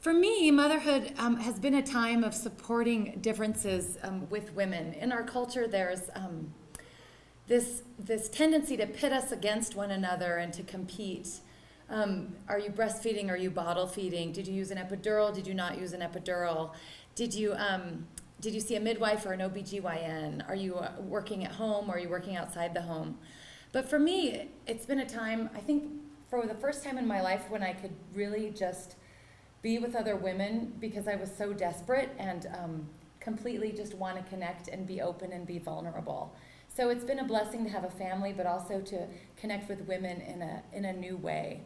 For me, motherhood has been a time of supporting differences with women. In our culture, there's this tendency to pit us against one another and to compete. Are you breastfeeding? Are you bottle feeding? Did you use an epidural? Did you not use an epidural? Did you see a midwife or an OBGYN? Are you working at home or are you working outside the home? But for me, it's been a time, I think, for the first time in my life when I could really just be with other women because I was so desperate and completely just want to connect and be open and be vulnerable. So it's been a blessing to have a family, but also to connect with women in a new way.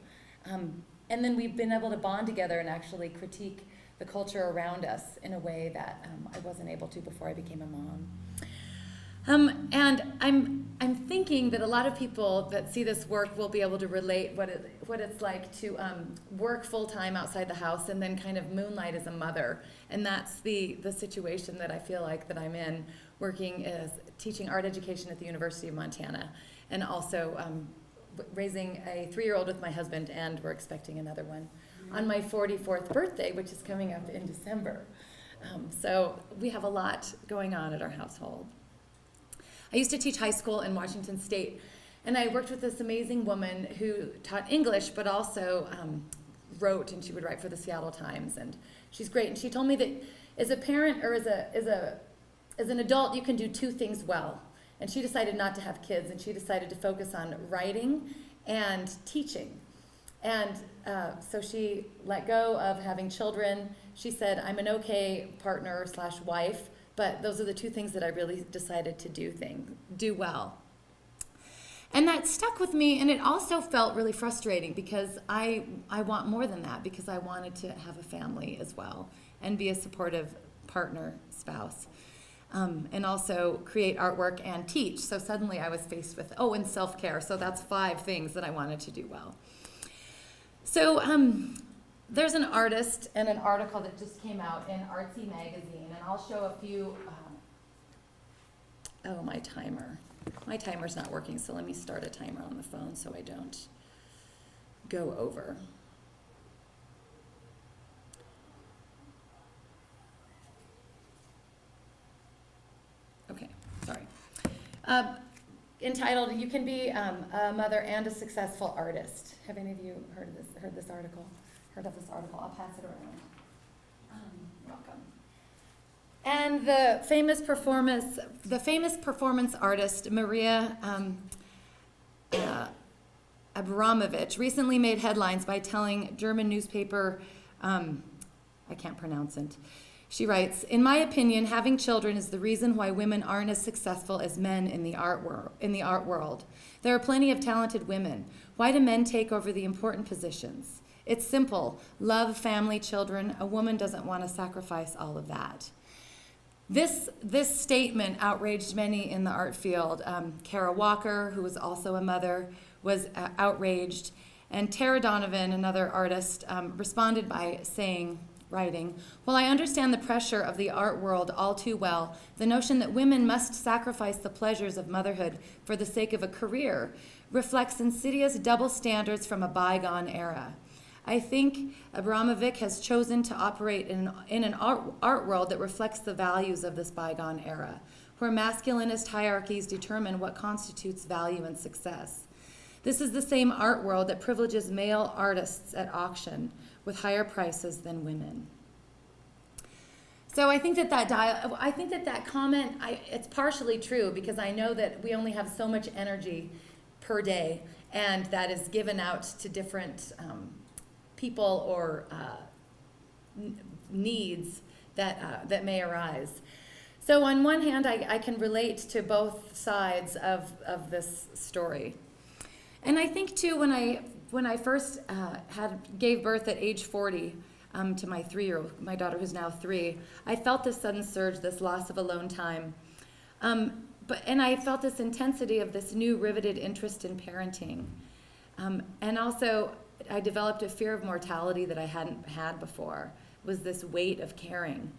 And then we've been able to bond together and actually critique the culture around us in a way that I wasn't able to before I became a mom. And I'm thinking that a lot of people that see this work will be able to relate what it's like to work full-time outside the house and then kind of moonlight as a mother. And that's the situation that I feel like that I'm in, working as teaching art education at the University of Montana, and also raising a 3-year-old with my husband, and we're expecting another one on my 44th birthday, which is coming up in December. So we have a lot going on at our household. I used to teach high school in Washington State, and I worked with this amazing woman who taught English, but also wrote, and she would write for the Seattle Times, and she's great. And she told me that as a parent or as an adult, you can do 2 things well. And she decided not to have kids, and she decided to focus on writing and teaching. And so she let go of having children. She said, I'm an okay partner / wife, but those are the 2 things that I really decided to do well. And that stuck with me, and it also felt really frustrating because I want more than that, because I wanted to have a family as well and be a supportive partner, spouse, and also create artwork and teach. So suddenly I was faced with, and self-care. So that's 5 things that I wanted to do well. So there's an artist and an article that just came out in Artsy Magazine, and I'll show a few. My timer. My timer's not working, so let me start a timer on the phone so I don't go over. Okay, sorry. Entitled, You Can Be a Mother and a Successful Artist. Have any of you heard of this article? Heard of this article? I'll pass it around. Welcome. And the famous performance artist Maria Abramovich recently made headlines by telling German newspaper, I can't pronounce it. She writes, in my opinion, having children is the reason why women aren't as successful as men in the art world. There are plenty of talented women. Why do men take over the important positions? It's simple. Love, family, children. A woman doesn't want to sacrifice all of that. This statement outraged many in the art field. Kara Walker, who was also a mother, was outraged. And Tara Donovan, another artist, responded by writing, while I understand the pressure of the art world all too well, the notion that women must sacrifice the pleasures of motherhood for the sake of a career reflects insidious double standards from a bygone era. I think Abramovic has chosen to operate in an art world that reflects the values of this bygone era, where masculinist hierarchies determine what constitutes value and success. This is the same art world that privileges male artists at auction with higher prices than women. So I think that comment, it's partially true, because I know that we only have so much energy per day, and that is given out to different people or needs that may arise. So on one hand, I can relate to both sides of this story. And I think too, when I first gave birth at age 40 to my 3-year-old, my daughter who's now 3, I felt this sudden surge, this loss of alone time. And I felt this intensity of this new riveted interest in parenting. And also, I developed a fear of mortality that I hadn't had before. It was this weight of caring.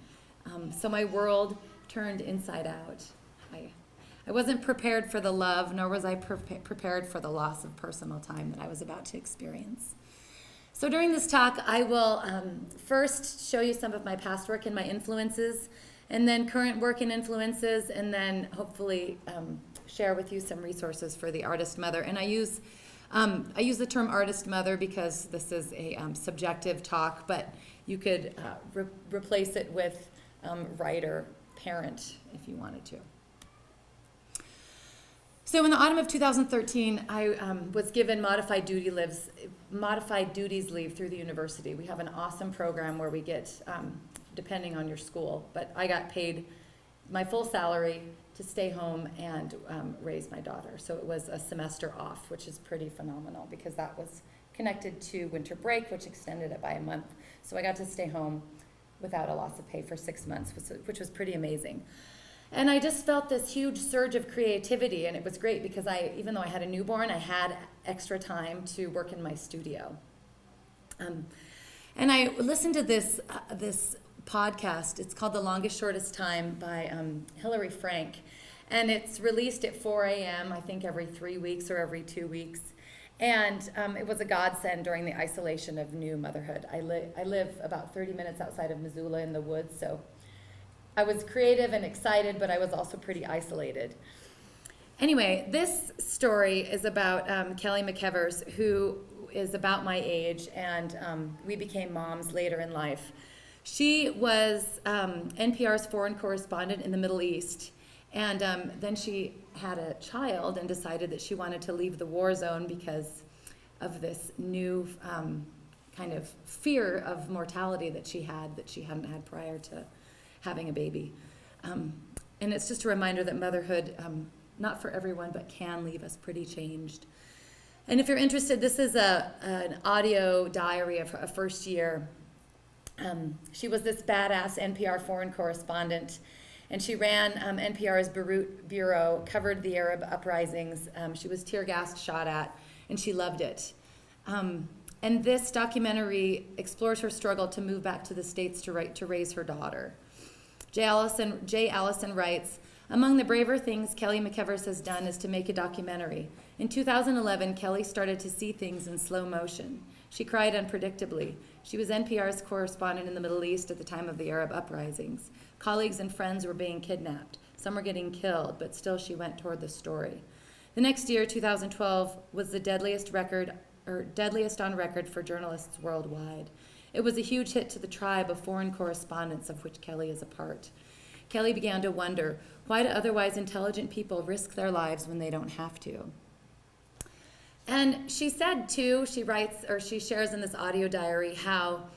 So my world turned inside out. I wasn't prepared for the love, nor was I prepared for the loss of personal time that I was about to experience. So during this talk, I will first show you some of my past work and my influences, and then current work and influences, and then hopefully share with you some resources for the artist mother. And I use the term artist mother because this is a subjective talk, but you could replace it with writer, parent, if you wanted to. So in the autumn of 2013, I was given modified duties leave through the university. We have an awesome program where we get, depending on your school, but I got paid my full salary to stay home and raise my daughter. So it was a semester off, which is pretty phenomenal because that was connected to winter break, which extended it by a month. So I got to stay home without a loss of pay for 6 months, which was pretty amazing. And I just felt this huge surge of creativity, and it was great because even though I had a newborn, I had extra time to work in my studio. And I listened to this podcast. It's called The Longest Shortest Time by Hilary Frank, and it's released at 4 a.m., I think every 3 weeks or every 2 weeks. And it was a godsend during the isolation of new motherhood. I live about 30 minutes outside of Missoula in the woods, so I was creative and excited, but I was also pretty isolated. Anyway, this story is about Kelly McEvers, who is about my age, and we became moms later in life. She was NPR's foreign correspondent in the Middle East, and then she had a child and decided that she wanted to leave the war zone because of this new kind of fear of mortality that she hadn't had prior to having a baby. And it's just a reminder that motherhood, not for everyone, but can leave us pretty changed. And if you're interested, this is an audio diary of a first year. She was this badass NPR foreign correspondent, and she ran NPR's Beirut bureau, covered the Arab uprisings. She was tear gassed, shot at, and she loved it. And this documentary explores her struggle to move back to the States to raise her daughter. Jay Allison writes, "Among the braver things Kelly McEvers has done is to make a documentary. In 2011, Kelly started to see things in slow motion. She cried unpredictably. She was NPR's correspondent in the Middle East at the time of the Arab uprisings. Colleagues and friends were being kidnapped. Some were getting killed, but still she went toward the story. The next year, 2012, was the deadliest on record for journalists worldwide. It was a huge hit to the tribe of foreign correspondents of which Kelly is a part. Kelly began to wonder, why do otherwise intelligent people risk their lives when they don't have to?" And she said too, she shares in this audio diary how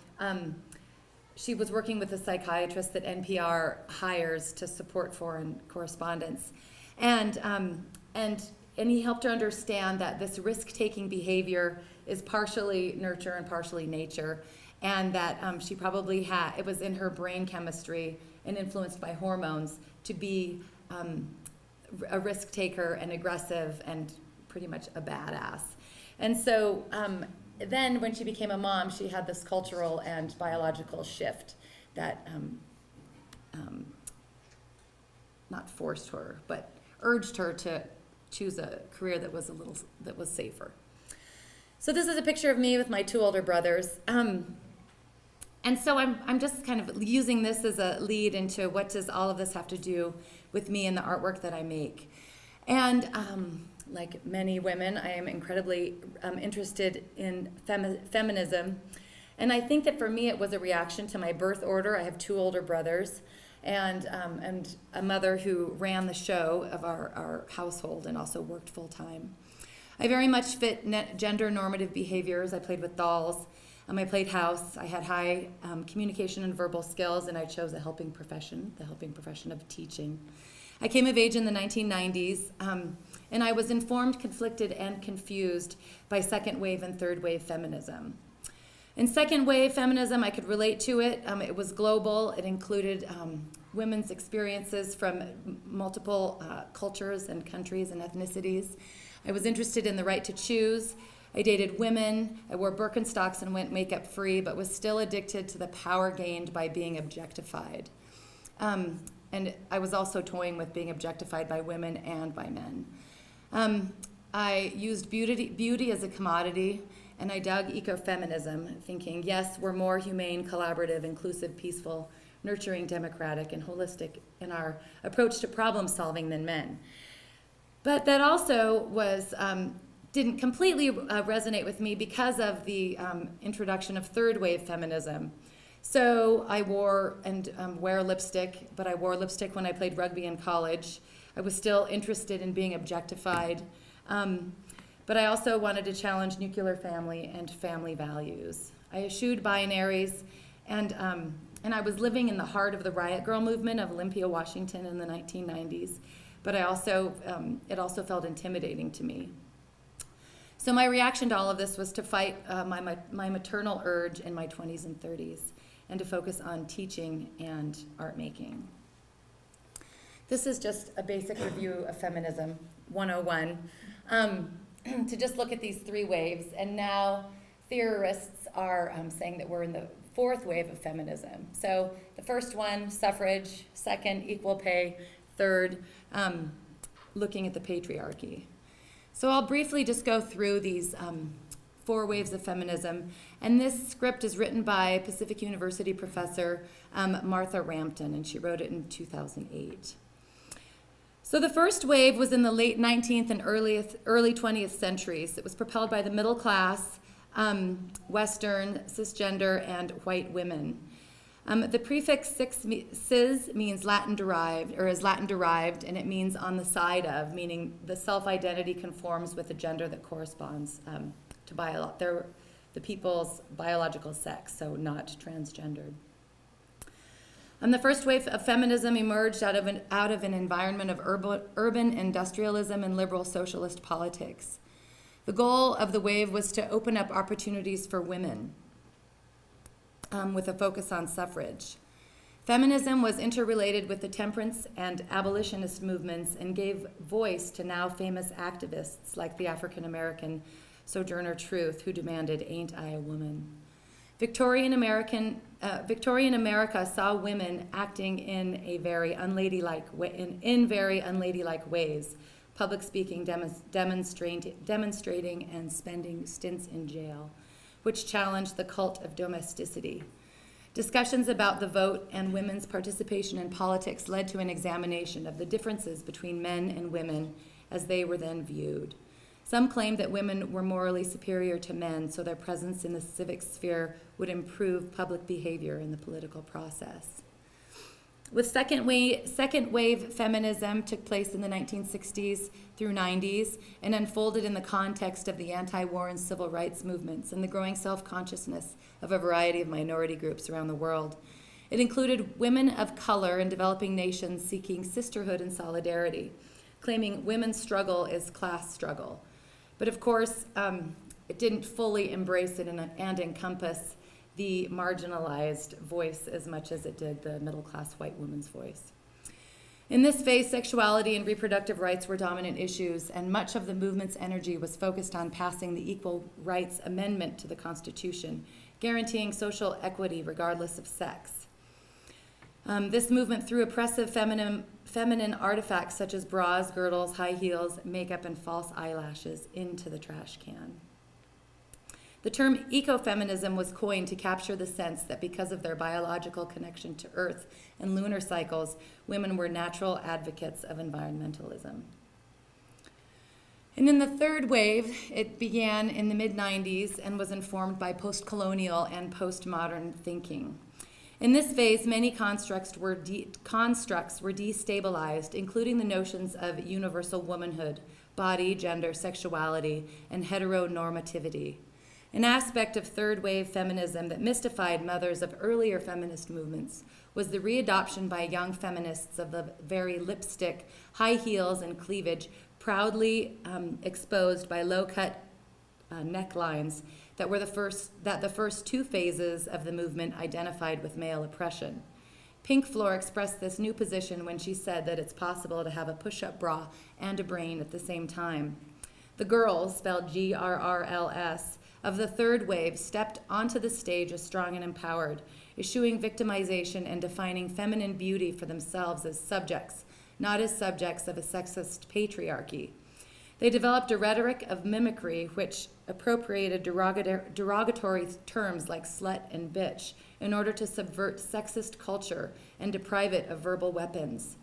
she was working with a psychiatrist that NPR hires to support foreign correspondents. And he helped her understand that this risk-taking behavior is partially nurture and partially nature, and that she probably it was in her brain chemistry and influenced by hormones to be a risk taker and aggressive and pretty much a badass. And so then when she became a mom, she had this cultural and biological shift that not forced her, but urged her to choose a career that was safer. So this is a picture of me with my 2 older brothers. And so I'm just kind of using this as a lead into what does all of this have to do with me and the artwork that I make. And like many women, I am incredibly interested in feminism. And I think that for me it was a reaction to my birth order. I have 2 older brothers and a mother who ran the show of our household and also worked full time. I very much fit gender normative behaviors. I played with dolls. I played house. I had high communication and verbal skills, and I chose the helping profession of teaching. I came of age in the 1990s, and I was informed, conflicted, and confused by second wave and third wave feminism. In second wave feminism, I could relate to it. It was global. It included women's experiences from multiple cultures and countries and ethnicities. I was interested in the right to choose. I dated women. I wore Birkenstocks and went makeup free, but was still addicted to the power gained by being objectified. And I was also toying with being objectified by women and by men. I used beauty as a commodity, and I dug ecofeminism, thinking, yes, we're more humane, collaborative, inclusive, peaceful, nurturing, democratic, and holistic in our approach to problem solving than men. But that also didn't completely resonate with me because of the introduction of third wave feminism. So I wore and wear lipstick, but I wore lipstick when I played rugby in college. I was still interested in being objectified, but I also wanted to challenge nuclear family and family values. I eschewed binaries, and I was living in the heart of the Riot Girl movement of Olympia, Washington in the 1990s, but it also felt intimidating to me. So my reaction to all of this was to fight my maternal urge in my 20s and 30s, and to focus on teaching and art making. This is just a basic review of Feminism 101, to just look at these three waves. And now theorists are saying that we're in the fourth wave of feminism. So the first one, suffrage; second, equal pay; third, looking at the patriarchy. So I'll briefly just go through these four waves of feminism. And this script is written by Pacific University professor Martha Rampton, and she wrote it in 2008. So the first wave was in the late 19th and early 20th centuries. It was propelled by the middle class, Western, cisgender, and white women. The prefix cis means Latin derived, or is Latin derived, and it means on the side of, meaning the self-identity conforms with the gender that corresponds to the people's biological sex, so not transgendered. The first wave of feminism emerged out of an environment of urban industrialism and liberal socialist politics. The goal of the wave was to open up opportunities for women, with a focus on suffrage. Feminism was interrelated with the temperance and abolitionist movements and gave voice to now famous activists like the African American Sojourner Truth, who demanded, "Ain't I a woman?" Victorian America saw women acting in very unladylike ways, public speaking, demonstrating, and spending stints in jail, which challenged the cult of domesticity. Discussions about the vote and women's participation in politics led to an examination of the differences between men and women as they were then viewed. Some claimed that women were morally superior to men, so their presence in the civic sphere would improve public behavior in the political process. With second wave feminism took place in the 1960s through 90s and unfolded in the context of the anti-war and civil rights movements and the growing self-consciousness of a variety of minority groups around the world. It included women of color in developing nations seeking sisterhood and solidarity, claiming women's struggle is class struggle. But of course, it didn't fully embrace it and encompass the marginalized voice as much as it did the middle-class white woman's voice. In this phase, sexuality and reproductive rights were dominant issues, and much of the movement's energy was focused on passing the Equal Rights Amendment to the Constitution, guaranteeing social equity regardless of sex. This movement threw oppressive feminine artifacts such as bras, girdles, high heels, makeup, and false eyelashes into the trash can. The term ecofeminism was coined to capture the sense that because of their biological connection to Earth and lunar cycles, women were natural advocates of environmentalism. And in the third wave, it began in the mid-90s and was informed by post-colonial and postmodern thinking. In this phase, many constructs were destabilized, including the notions of universal womanhood, body, gender, sexuality, and heteronormativity. An aspect of third wave feminism that mystified mothers of earlier feminist movements was the readoption by young feminists of the very lipstick, high heels, and cleavage proudly exposed by low-cut necklines that the first two phases of the movement identified with male oppression. Pink Floor expressed this new position when she said that it's possible to have a push-up bra and a brain at the same time. The girls, spelled GRRLS, of the third wave stepped onto the stage as strong and empowered, eschewing victimization and defining feminine beauty for themselves as subjects, not as subjects of a sexist patriarchy. They developed a rhetoric of mimicry which appropriated derogatory terms like slut and bitch in order to subvert sexist culture and deprive it of verbal weapons.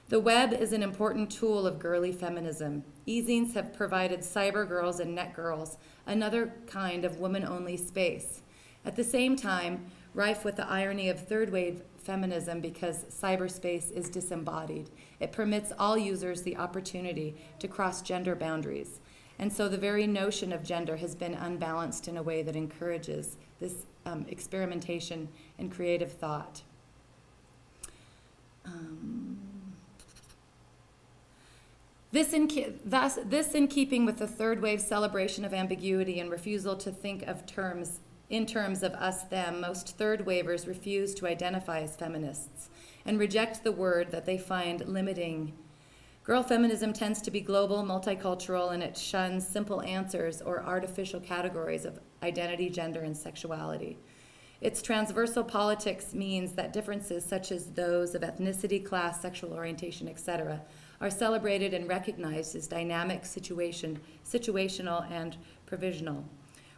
The web is an important tool of girly feminism. E-zines have provided cyber girls and net girls another kind of woman-only space. At the same time, rife with the irony of third-wave feminism because cyberspace is disembodied. It permits all users the opportunity to cross gender boundaries. And so the very notion of gender has been unbalanced in a way that encourages this experimentation and creative thought. This in keeping with the third wave celebration of ambiguity and refusal to think of in terms of us, them, most third wavers refuse to identify as feminists and reject the word that they find limiting. Girl feminism tends to be global, multicultural, and it shuns simple answers or artificial categories of identity, gender, and sexuality. Its transversal politics means that differences such as those of ethnicity, class, sexual orientation, etc., are celebrated and recognized as dynamic, situational, and provisional.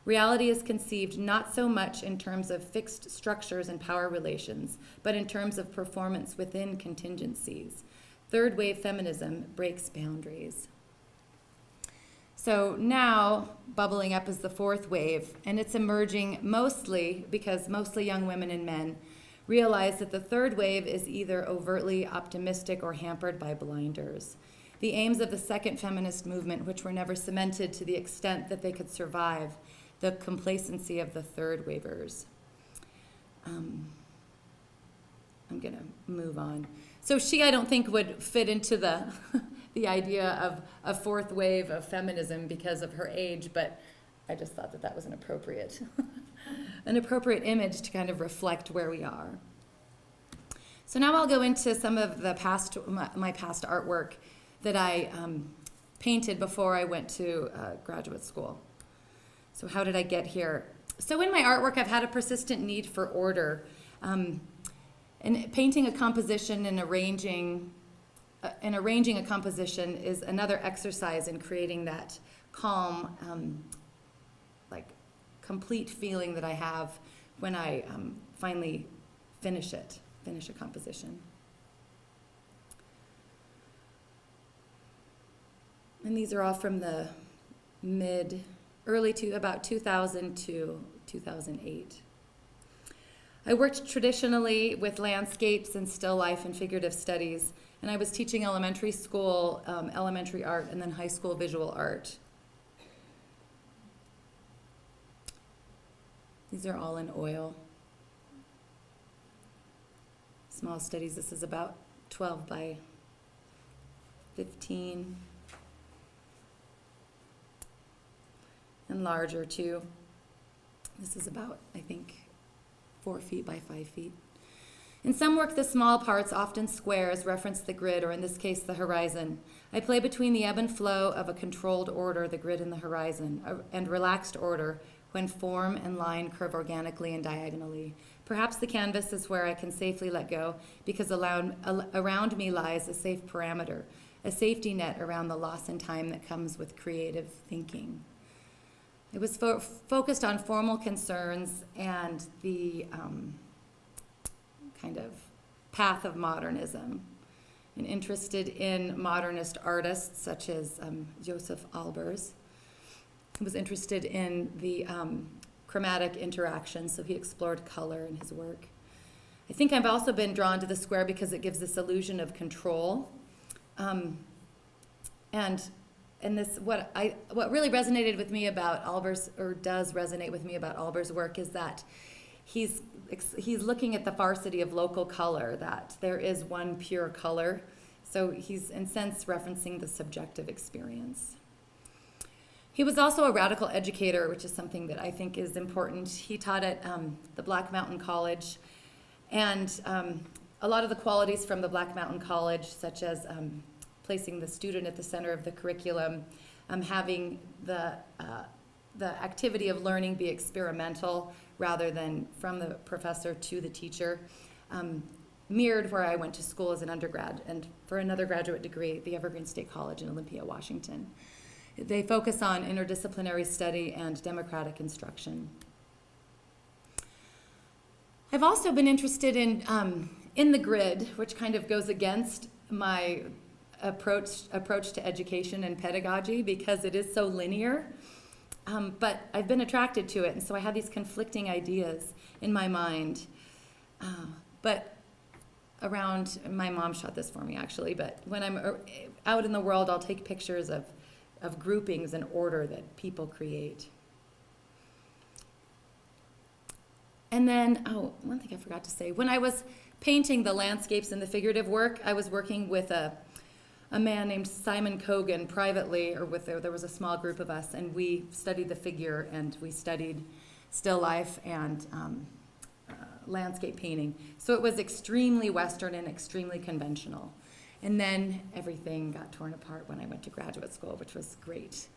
Reality is conceived not so much in terms of fixed structures and power relations, but in terms of performance within contingencies. Third wave feminism breaks boundaries. So now, bubbling up is the fourth wave, and it's emerging mostly because mostly young women and men realize that the third wave is either overtly optimistic or hampered by blinders. The aims of the second feminist movement, which were never cemented to the extent that they could survive the complacency of the third wavers. I'm gonna move on. So I don't think would fit into the the idea of a fourth wave of feminism because of her age, but I just thought that was an appropriate image to kind of reflect where we are. So now I'll go into some of the my past artwork that I painted before I went to graduate school. So how did I get here? So in my artwork, I've had a persistent need for order. And painting a composition and arranging a composition is another exercise in creating that calm, like complete feeling that I have when I finally finish a composition. And these are all from the early to about 2000 to 2008. I worked traditionally with landscapes and still life and figurative studies, and I was teaching elementary school, elementary art, and then high school visual art. These are all in oil. Small studies, this is about 12 by 15. And larger too. This is about, I think, 4 feet by 5 feet. In some work, the small parts, often squares, reference the grid, or in this case, the horizon. I play between the ebb and flow of a controlled order, the grid and the horizon, and relaxed order when form and line curve organically and diagonally. Perhaps the canvas is where I can safely let go because around me lies a safe parameter, a safety net around the loss in time that comes with creative thinking. It was focused on formal concerns and the kind of path of modernism, and interested in modernist artists such as Joseph Albers. He was interested in the chromatic interaction, so he explored color in his work. I think I've also been drawn to the square because it gives this illusion of control. And this, what really resonated with me about Albers, or does resonate with me about Albers' work, is that he's looking at the varsity of local color, that there is one pure color. So he's, in a sense, referencing the subjective experience. He was also a radical educator, which is something that I think is important. He taught at the Black Mountain College, and a lot of the qualities from the Black Mountain College, such as placing the student at the center of the curriculum, having the activity of learning be experimental rather than from the professor to the teacher, mirrored where I went to school as an undergrad, and for another graduate degree, the Evergreen State College in Olympia, Washington. They focus on interdisciplinary study and democratic instruction. I've also been interested in the grid, which kind of goes against my approach to education and pedagogy because it is so linear. But I've been attracted to it, and so I have these conflicting ideas in my mind. But around, my mom shot this for me actually, but when I'm out in the world, I'll take pictures of groupings and order that people create. And then, one thing I forgot to say. When I was painting the landscapes and the figurative work, I was working with a man named Simon Cogan privately, or there was a small group of us, and we studied the figure, and we studied still life and landscape painting. So it was extremely Western and extremely conventional. And then everything got torn apart when I went to graduate school, which was great.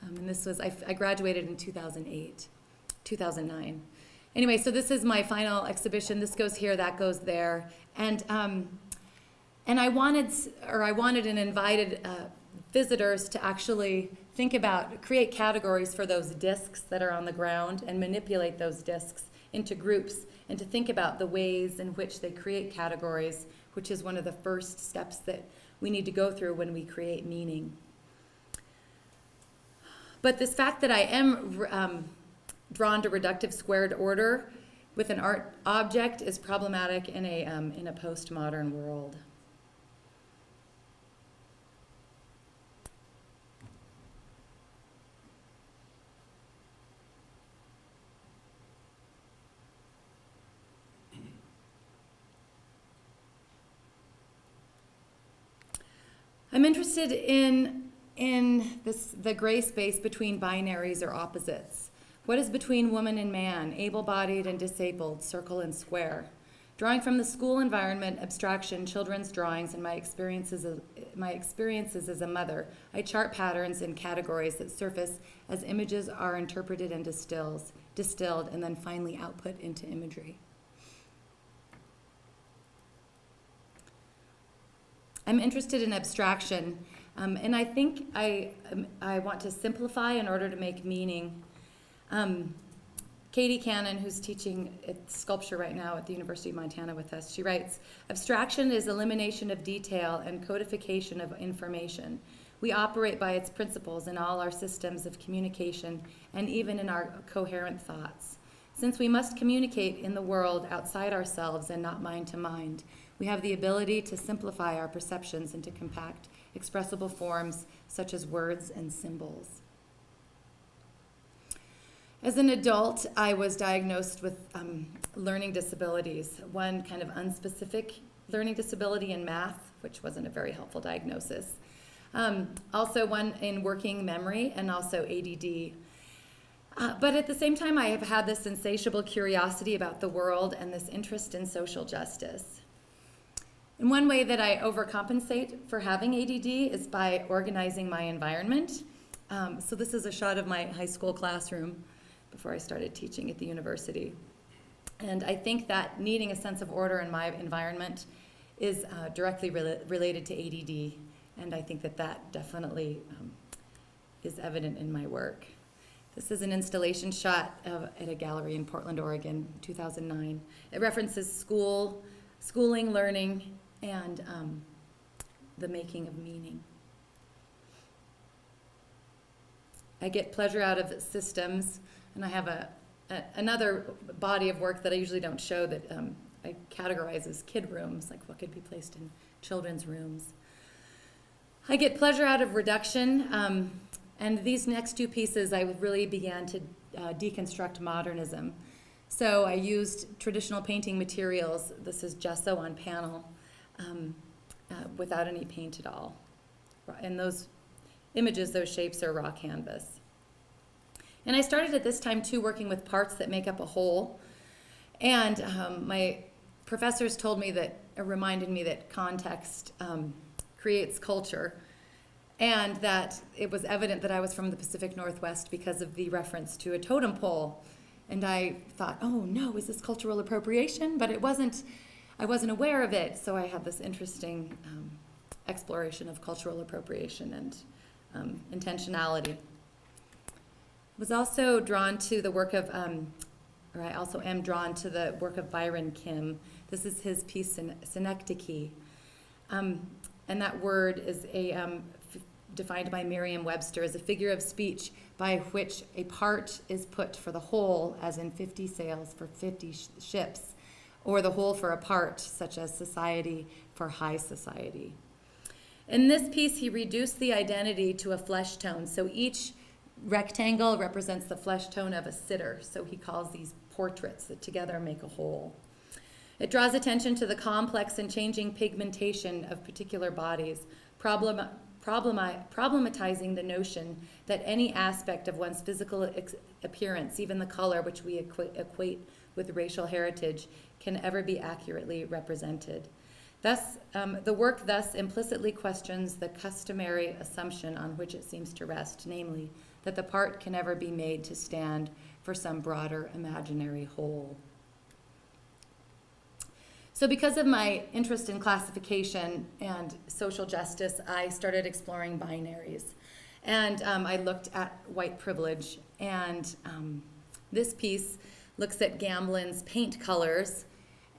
And this was, I graduated in 2009. Anyway, so this is my final exhibition. This goes here, that goes there. And I wanted and invited visitors to actually think about, create categories for those discs that are on the ground and manipulate those discs into groups and to think about the ways in which they create categories, which is one of the first steps that we need to go through when we create meaning. But this fact that I am drawn to reductive squared order with an art object is problematic in a postmodern world. I'm interested in the gray space between binaries or opposites. What is between woman and man, able-bodied and disabled, circle and square? Drawing from the school environment, abstraction, children's drawings, and my experiences as a mother, I chart patterns and categories that surface as images are interpreted and distilled, and then finally output into imagery. I'm interested in abstraction, and I think I want to simplify in order to make meaning. Katie Cannon, who's teaching sculpture right now at the University of Montana with us, she writes, "Abstraction is elimination of detail and codification of information. We operate by its principles in all our systems of communication and even in our coherent thoughts. Since we must communicate in the world outside ourselves and not mind to mind, we have the ability to simplify our perceptions into compact, expressible forms such as words and symbols." As an adult, I was diagnosed with learning disabilities, one kind of unspecific learning disability in math, which wasn't a very helpful diagnosis. Also one in working memory and also ADD. But at the same time, I have had this insatiable curiosity about the world and this interest in social justice. And one way that I overcompensate for having ADD is by organizing my environment. So this is a shot of my high school classroom before I started teaching at the university. And I think that needing a sense of order in my environment is directly related to ADD. And I think that that definitely is evident in my work. This is an installation shot at a gallery in Portland, Oregon, 2009. It references schooling, learning, and the making of meaning. I get pleasure out of systems, and I have another body of work that I usually don't show that I categorize as kid rooms, like what could be placed in children's rooms. I get pleasure out of reduction, and these next two pieces I really began to deconstruct modernism. So I used traditional painting materials. This is gesso on panel without any paint at all. And those images, those shapes are raw canvas. And I started at this time too working with parts that make up a whole. And my professors told me that, reminded me that context creates culture, and that it was evident that I was from the Pacific Northwest because of the reference to a totem pole. And I thought, oh no, is this cultural appropriation? But it wasn't, I wasn't aware of it, so I had this interesting exploration of cultural appropriation and intentionality. Was also drawn to the work of, or I also am drawn to the work of Byron Kim. This is his piece, synecdoche. And that word is defined by Merriam-Webster as a figure of speech by which a part is put for the whole, as in 50 sails for 50 ships, or the whole for a part, such as society for high society. In this piece, he reduced the identity to a flesh tone. So each rectangle represents the flesh tone of a sitter. So he calls these portraits that together make a whole. It draws attention to the complex and changing pigmentation of particular bodies, problematizing the notion that any aspect of one's physical appearance, even the color which we equate with racial heritage, can ever be accurately represented. Thus, the work thus implicitly questions the customary assumption on which it seems to rest, namely, that the part can never be made to stand for some broader imaginary whole. So because of my interest in classification and social justice, I started exploring binaries. And I looked at white privilege. And this piece looks at Gamblin's paint colors.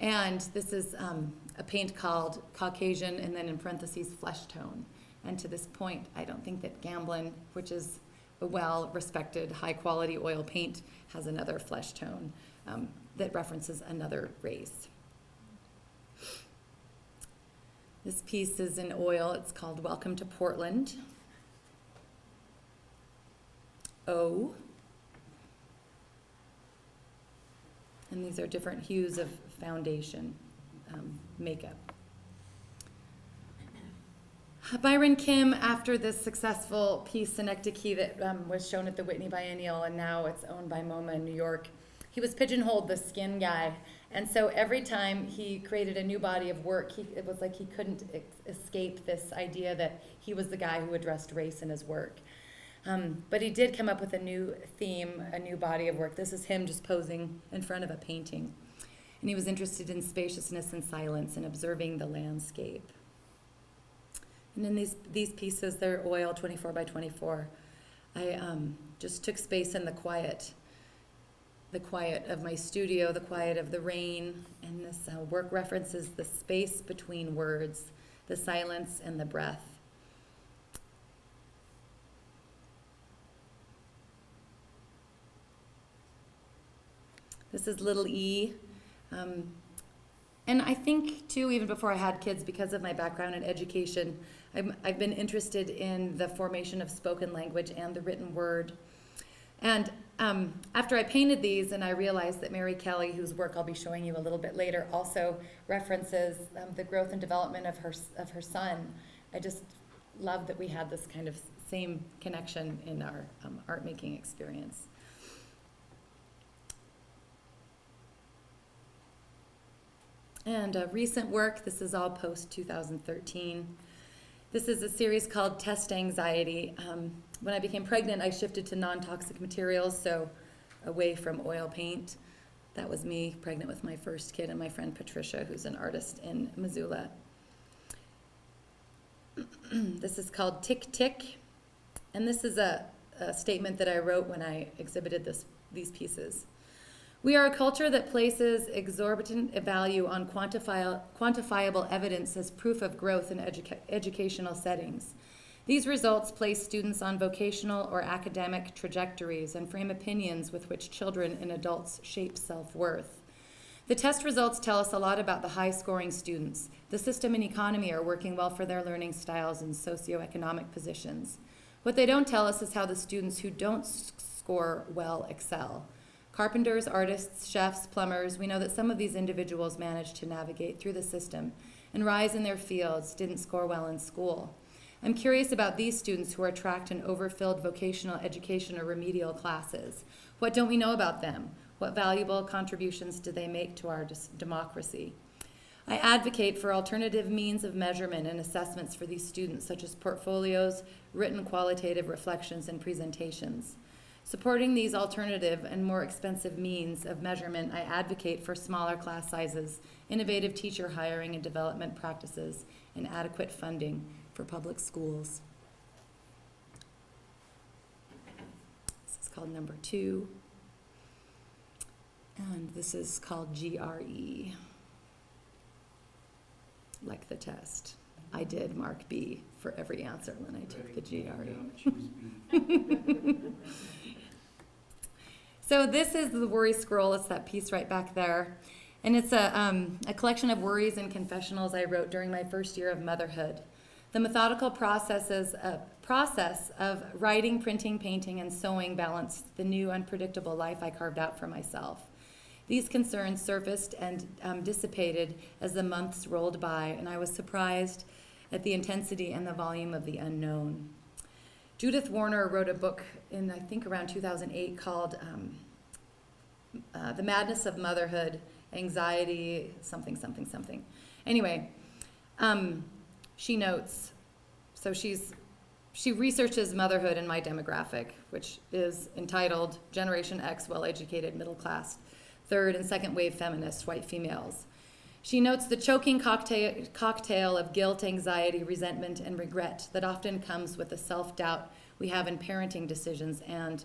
And this is a paint called Caucasian, and then in parentheses, flesh tone. And to this point, I don't think that Gamblin, which is a well-respected, high-quality oil paint, has another flesh tone that references another race. This piece is in oil. It's called Welcome to Portland. O. And these are different hues of foundation makeup. Byron Kim, after this successful piece, Synecdoche, that was shown at the Whitney Biennial, and now it's owned by MoMA in New York, he was pigeonholed the skin guy. And so every time he created a new body of work, it was like he couldn't escape this idea that he was the guy who addressed race in his work. But he did come up with a new theme, a new body of work. This is him just posing in front of a painting. And he was interested in spaciousness and silence and observing the landscape. And in these pieces, they're oil 24 by 24. I just took space in the quiet of my studio, the quiet of the rain, and this work references the space between words, the silence and the breath. This is little E. And I think, too, even before I had kids, because of my background in education, I've been interested in the formation of spoken language and the written word. And after I painted these, and I realized that Mary Kelly, whose work I'll be showing you a little bit later, also references the growth and development of her son. I just love that we had this kind of same connection in our art-making experience. And recent work, this is all post-2013. This is a series called Test Anxiety. When I became pregnant, I shifted to non-toxic materials, so away from oil paint. That was me, pregnant with my first kid, and my friend Patricia, who's an artist in Missoula. This is called Tick Tick, and this is a statement that I wrote when I exhibited these pieces. We are a culture that places exorbitant value on quantifiable evidence as proof of growth in educational settings. These results place students on vocational or academic trajectories and frame opinions with which children and adults shape self-worth. The test results tell us a lot about the high-scoring students. The system and economy are working well for their learning styles and socioeconomic positions. What they don't tell us is how the students who don't score well excel. Carpenters, artists, chefs, plumbers, we know that some of these individuals managed to navigate through the system and rise in their fields, didn't score well in school. I'm curious about these students who are tracked in overfilled vocational education or remedial classes. What don't we know about them? What valuable contributions do they make to our democracy? I advocate for alternative means of measurement and assessments for these students, such as portfolios, written qualitative reflections, and presentations. Supporting these alternative and more expensive means of measurement, I advocate for smaller class sizes, innovative teacher hiring and development practices, and adequate funding for public schools. called Number 2. And this is called GRE, like the test. I did mark B for every answer when I took the GRE. So this is the Worry Scroll. It's that piece right back there. And it's a collection of worries and confessionals I wrote during my first year of motherhood. The methodical process of writing, printing, painting, and sewing balanced the new unpredictable life I carved out for myself. These concerns surfaced and dissipated as the months rolled by, and I was surprised at the intensity and the volume of the unknown. Judith Warner wrote a book in, I think, around 2008 called The Madness of Motherhood, Anxiety, something. Anyway, she notes, so she researches motherhood in my demographic, which is entitled Generation X, Well-Educated, Middle Class, Third and Second Wave Feminists, White Females. She notes the choking cocktail of guilt, anxiety, resentment, and regret that often comes with the self-doubt we have in parenting decisions and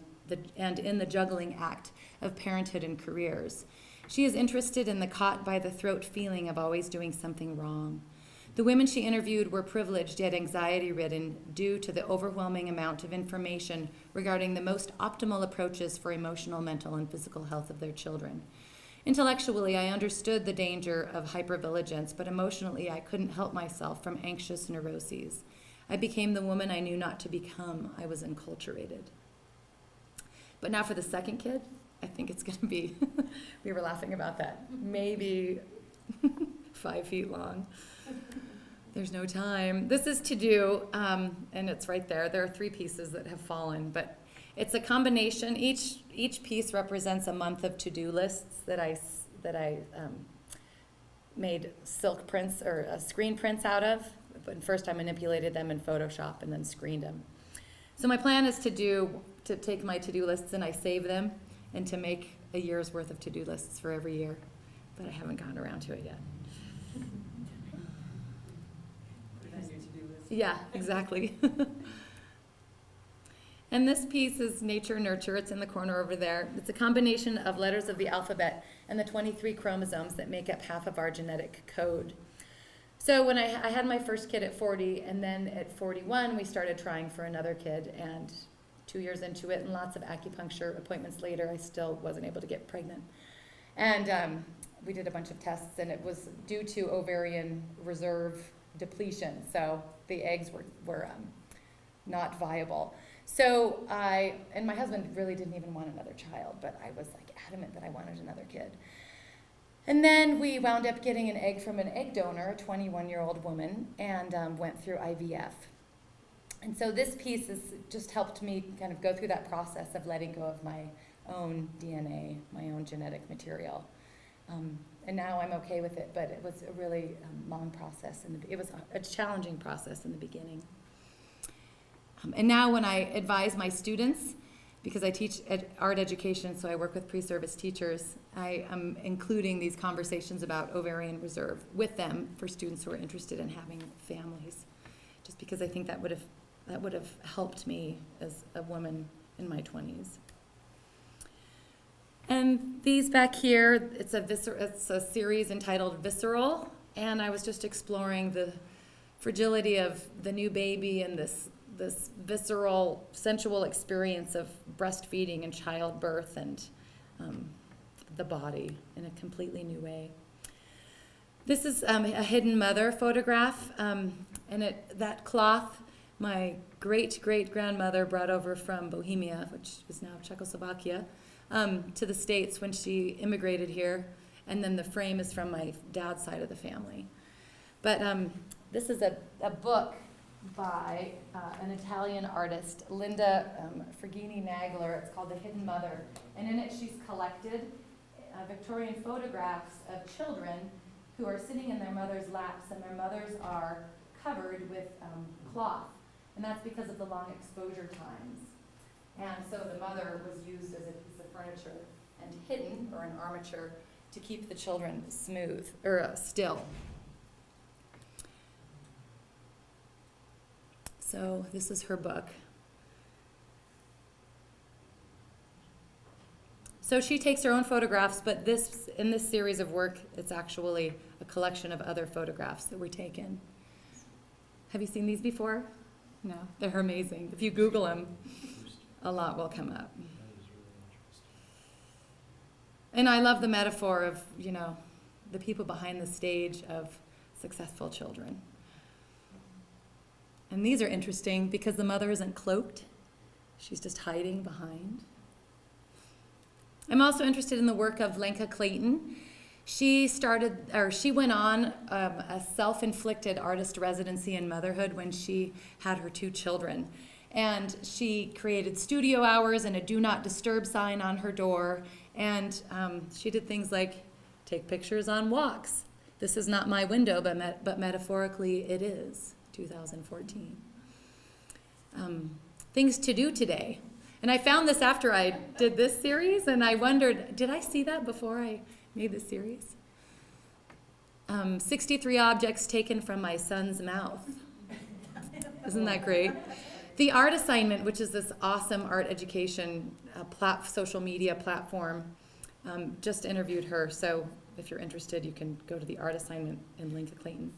in the juggling act of parenthood and careers. She is interested in the caught-by-the-throat feeling of always doing something wrong. The women she interviewed were privileged yet anxiety-ridden due to the overwhelming amount of information regarding the most optimal approaches for emotional, mental, and physical health of their children. Intellectually, I understood the danger of hypervigilance, but emotionally, I couldn't help myself from anxious neuroses. I became the woman I knew not to become. I was enculturated. But now for the second kid, I think it's going to be, we were laughing about that, maybe 5 feet long. There's no time. This is to do, and it's right there. There are 3 pieces that have fallen, but it's a combination. Each piece represents a month of to-do lists that I made silk prints or screen prints out of. But first I manipulated them in Photoshop and then screened them. So my plan is to take my to-do lists and I save them and to make a year's worth of to-do lists for every year. But I haven't gotten around to it yet. Yeah, exactly. And this piece is Nature Nurture. It's in the corner over there. It's a combination of letters of the alphabet and the 23 chromosomes that make up half of our genetic code. So when I had my first kid at 40, and then at 41, we started trying for another kid, and 2 years into it and lots of acupuncture appointments later, I still wasn't able to get pregnant. And we did a bunch of tests, and it was due to ovarian reserve depletion. So the eggs were not viable. So and my husband really didn't even want another child, but I was like adamant that I wanted another kid. And then we wound up getting an egg from an egg donor, a 21-year-old woman, and went through IVF. And so this piece has just helped me kind of go through that process of letting go of my own DNA, my own genetic material. And now I'm okay with it, but it was a really long process, and it was a challenging process in the beginning. And now when I advise my students, because I teach art education, so I work with pre-service teachers, I am including these conversations about ovarian reserve with them for students who are interested in having families, just because I think that would have helped me as a woman in my 20s. And these back here, it's a series entitled Visceral, and I was just exploring the fragility of the new baby and this visceral, sensual experience of breastfeeding and childbirth and the body in a completely new way. This is a hidden mother photograph, and that cloth my great-great-grandmother brought over from Bohemia, which is now Czechoslovakia, to the States when she immigrated here, and then the frame is from my dad's side of the family. But this is a book by an Italian artist, Linda Ferghini-Nagler. It's called The Hidden Mother, and in it she's collected Victorian photographs of children who are sitting in their mother's laps, and their mothers are covered with cloth, and that's because of the long exposure times. And so the mother was used as a piece of furniture and hidden, or an armature, to keep the children smooth, or still. So this is her book. So she takes her own photographs, but in this series of work, it's actually a collection of other photographs that were taken. Have you seen these before? No, they're amazing. If you Google them, a lot will come up. And I love the metaphor of, the people behind the stage of successful children. And these are interesting because the mother isn't cloaked. She's just hiding behind. I'm also interested in the work of Lenka Clayton. She went on a self-inflicted artist residency in motherhood when she had her 2 children. And she created studio hours and a do not disturb sign on her door. And she did things like take pictures on walks. This is not my window, but metaphorically it is, 2014. Things to do today. And I found this after I did this series, and I wondered, did I see that before I made this series? 63 objects taken from my son's mouth. Isn't that great? The Art Assignment, which is this awesome art education social media platform, just interviewed her. So if you're interested, you can go to the Art Assignment in Lenka Clayton.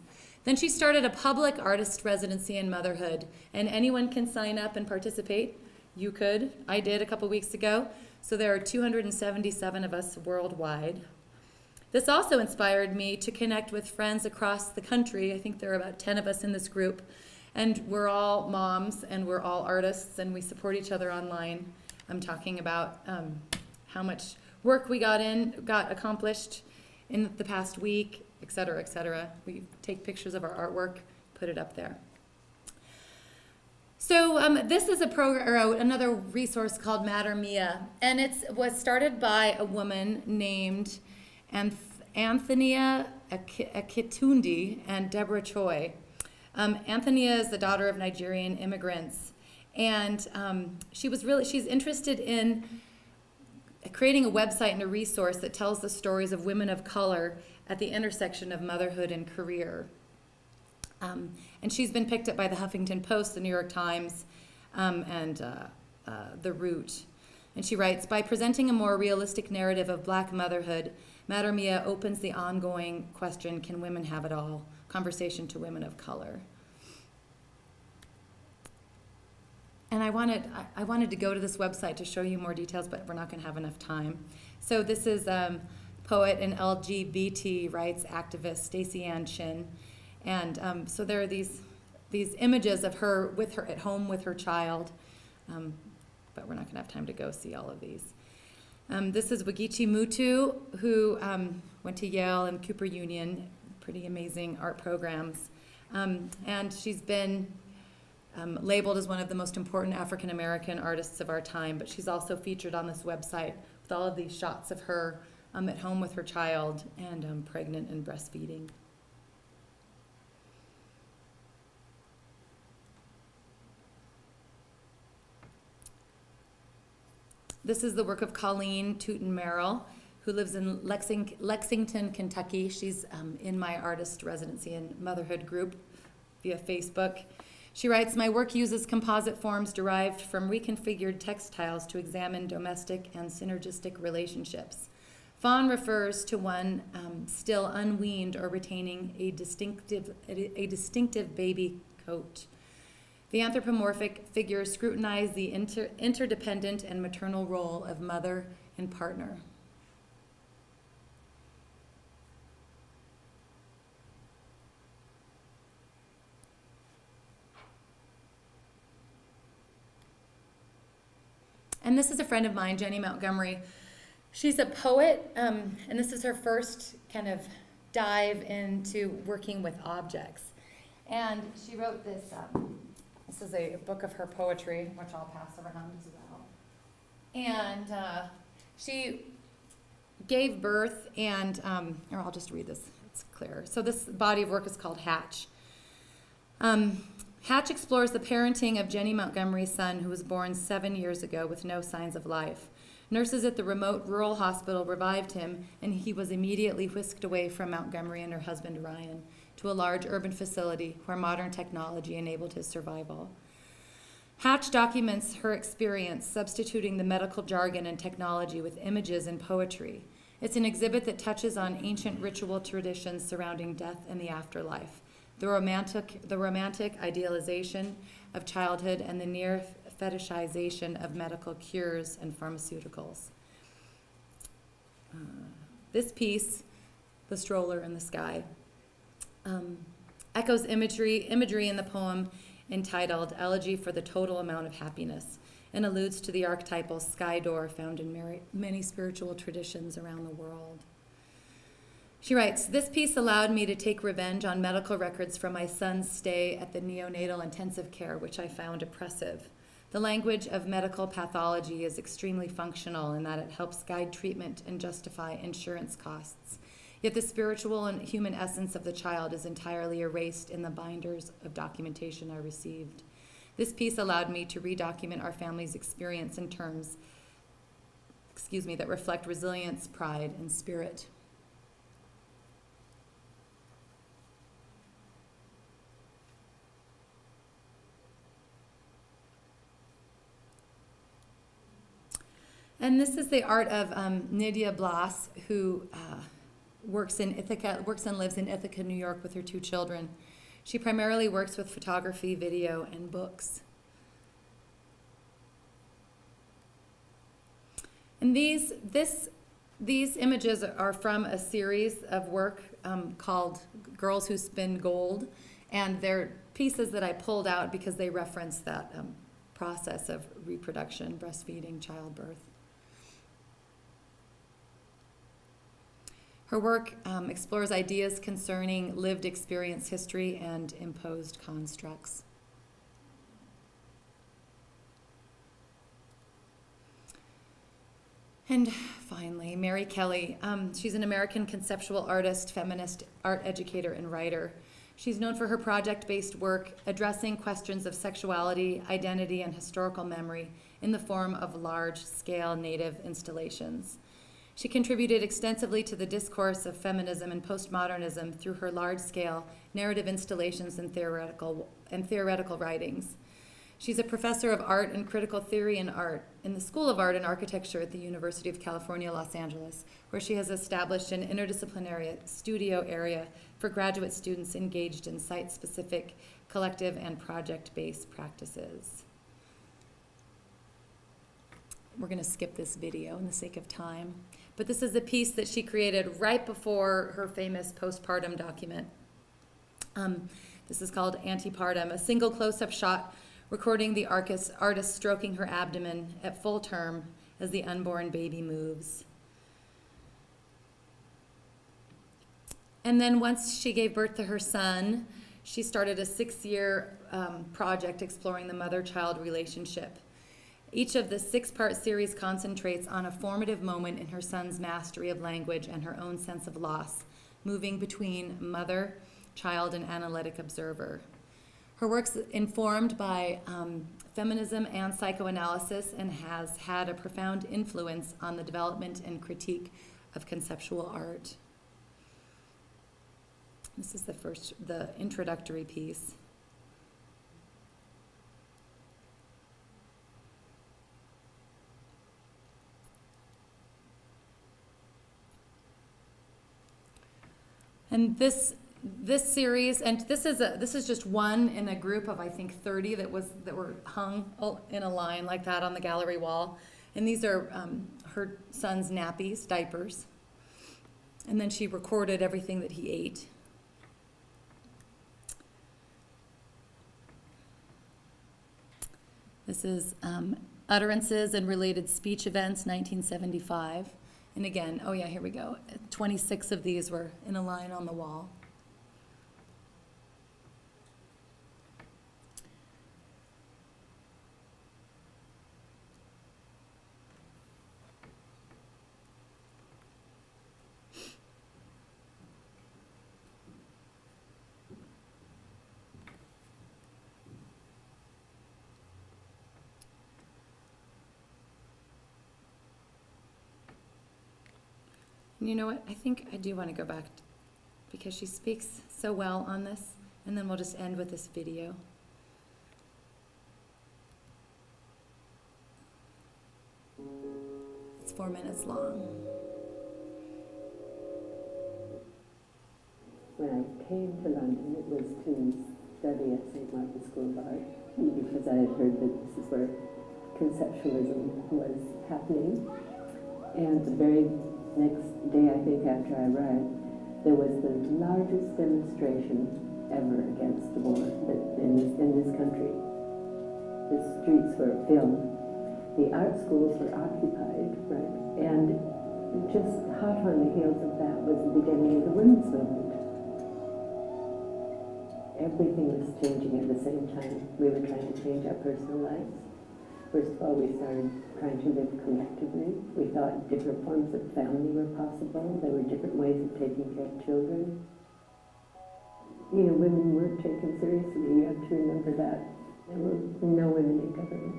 Then she started a public artist residency in motherhood, and anyone can sign up and participate. You could. I did a couple weeks ago. So there are 277 of us worldwide. This also inspired me to connect with friends across the country. I think there are about 10 of us in this group. And we're all moms, and we're all artists, and we support each other online. I'm talking about how much work we got accomplished in the past week, et cetera, et cetera. We take pictures of our artwork, put it up there. So this is another resource called Mater Mia, and it was started by a woman named Anthea Akitundi and Deborah Choi. Anthea is the daughter of Nigerian immigrants, and she's interested in creating a website and a resource that tells the stories of women of color at the intersection of motherhood and career. And she's been picked up by the Huffington Post, the New York Times, and The Root. And she writes, by presenting a more realistic narrative of Black motherhood, Mater Mia opens the ongoing question, can women have it all? Conversation to women of color. And I wanted to go to this website to show you more details, but we're not going to have enough time. So this is poet and LGBT rights activist Stacey Ann Chin. And so there are these images of her at home with her child, but we're not going to have time to go see all of these. This is Wagichi Mutu, who went to Yale and Cooper Union, pretty amazing art programs. And she's been labeled as one of the most important African American artists of our time, but she's also featured on this website with all of these shots of her at home with her child and pregnant and breastfeeding. This is the work of Colleen Tooten Merrill, who lives in Lexington, Kentucky. She's in my artist residency and motherhood group via Facebook. She writes, my work uses composite forms derived from reconfigured textiles to examine domestic and synergistic relationships. Fawn refers to one still unweaned or retaining a distinctive baby coat. The anthropomorphic figures scrutinize the interdependent and maternal role of mother and partner. And this is a friend of mine, Jenny Montgomery. She's a poet, and this is her first kind of dive into working with objects. And she wrote this. This is a book of her poetry, which I'll pass around as well. And she gave birth, and, or I'll just read this, it's clearer. So this body of work is called Hatch. Hatch explores the parenting of Jenny Montgomery's son, who was born 7 years ago with no signs of life. Nurses at the remote rural hospital revived him, and he was immediately whisked away from Montgomery and her husband, Ryan, to a large urban facility where modern technology enabled his survival. Hatch documents her experience substituting the medical jargon and technology with images and poetry. It's an exhibit that touches on ancient ritual traditions surrounding death and the afterlife, the romantic idealization of childhood, and the near fetishization of medical cures and pharmaceuticals. This piece, The Stroller in the Sky, echoes imagery in the poem entitled Elegy for the Total Amount of Happiness, and alludes to the archetypal sky door found in many spiritual traditions around the world. She writes, "This piece allowed me to take revenge on medical records from my son's stay at the neonatal intensive care, which I found oppressive. The language of medical pathology is extremely functional in that it helps guide treatment and justify insurance costs. Yet the spiritual and human essence of the child is entirely erased in the binders of documentation I received. This piece allowed me to redocument our family's experience in terms, that reflect resilience, pride, and spirit." And this is the art of Nydia Blas, who works and lives in Ithaca, New York with her 2 children. She primarily works with photography, video, and books. And these images are from a series of work called Girls Who Spin Gold, and they're pieces that I pulled out because they reference that process of reproduction, breastfeeding, childbirth. Her work explores ideas concerning lived experience history and imposed constructs. And finally, Mary Kelly. She's an American conceptual artist, feminist art educator, and writer. She's known for her project-based work addressing questions of sexuality, identity, and historical memory in the form of large-scale native installations. She contributed extensively to the discourse of feminism and postmodernism through her large-scale narrative installations and theoretical writings. She's a professor of art and critical theory in art in the School of Art and Architecture at the University of California, Los Angeles, where she has established an interdisciplinary studio area for graduate students engaged in site-specific, collective, and project-based practices. We're going to skip this video in the sake of time. But this is a piece that she created right before her famous postpartum document. This is called Antepartum, a single close-up shot recording the artist stroking her abdomen at full term as the unborn baby moves. And then once she gave birth to her son, she started a 6-year project exploring the mother-child relationship. Each of the 6-part series concentrates on a formative moment in her son's mastery of language and her own sense of loss, moving between mother, child, and analytic observer. Her work's informed by feminism and psychoanalysis and has had a profound influence on the development and critique of conceptual art. This is the introductory piece. And this series, and this is just one in a group of I think 30 that were hung in a line like that on the gallery wall. And these are her son's nappies, diapers. And then she recorded everything that he ate. This is Utterances and Related Speech Events, 1975. And again, oh yeah, here we go. 26 of these were in a line on the wall. And you know what? I think I do want to go back because she speaks so well on this, and then we'll just end with this video. 4 minutes long. When I came to London, it was to study at St. Martin's School of Art, because I had heard that this is where conceptualism was happening. And the very next day, I think, after I arrived, there was the largest demonstration ever against the war in this country. The streets were filled. The art schools were occupied, right? And just hot on the heels of that was the beginning of the women's movement. Everything was changing at the same time. We were trying to change our personal lives. First of all, we started trying to live collectively. We thought different forms of family were possible. There were different ways of taking care of children. You know, women weren't taken seriously. You have to remember that. There were no women in government.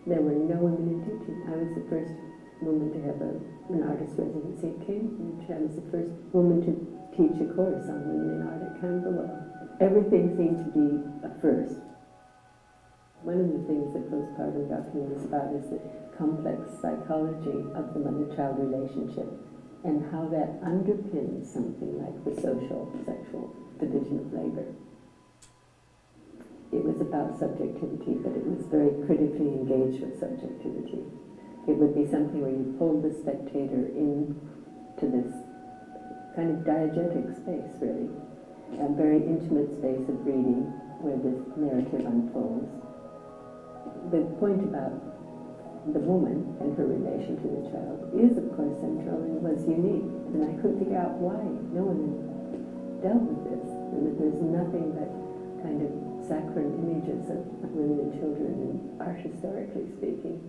There were no women in teaching. I was the first woman to have an artist residency at Cambridge. I was the first woman to teach a course on women in art at Combe. Everything seemed to be a first. One of the things that postpartum document is about is the complex psychology of the mother-child relationship and how that underpins something like the social, sexual division of labor. It was about subjectivity, but it was very critically engaged with subjectivity. It would be something where you pulled the spectator into this kind of diegetic space, really, a very intimate space of reading where this narrative unfolds. The point about the woman and her relation to the child is, of course, central and was unique, and I couldn't figure out why no one dealt with this, and that there's nothing but kind of saccharine images of women and children in art, historically speaking.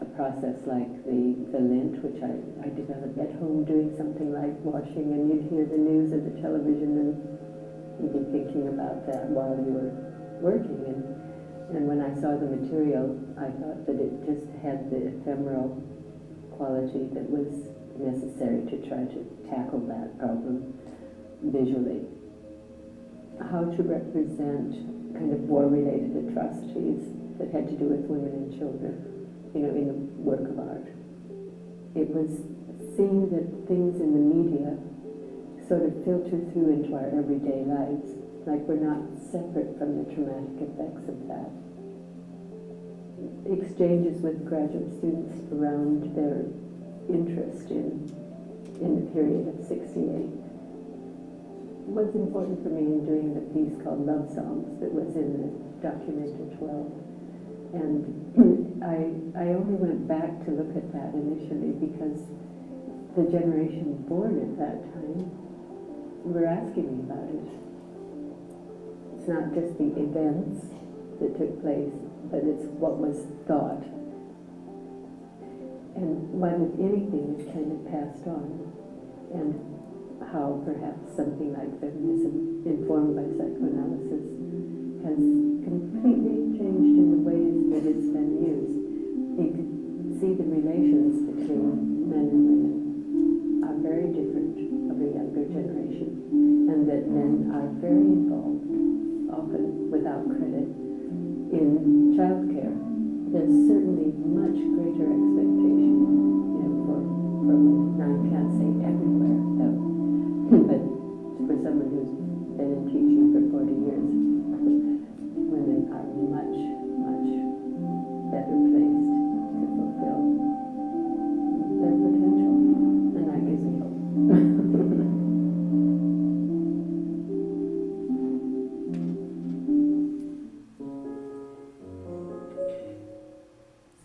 A process like the lint, which I developed at home doing something like washing, and you'd hear the news of the television and you'd be thinking about that while you were working. And when I saw the material, I thought that it just had the ephemeral quality that was necessary to try to tackle that problem visually. How to represent kind of war-related atrocities that had to do with women and children, you know, in a work of art. It was seeing that things in the media sort of filter through into our everyday lives, like we're not separate from the traumatic effects of that. Exchanges with graduate students around their interest in the period of '68 was important for me in doing the piece called Love Songs that was in the document as well. And I only went back to look at that initially because the generation born at that time were asking me about it. It's not just the events that took place, but it's what was thought. And what, if anything, is kind of passed on. And how perhaps something like feminism, informed by psychoanalysis, has completely changed in the ways that it's been used. You can see the relations between men and women are very different of a younger generation, and that men are very involved, often without credit, in childcare. There's certainly much greater expectation, you know, for women. Now, I can't say everywhere, though, but for someone who's been in teaching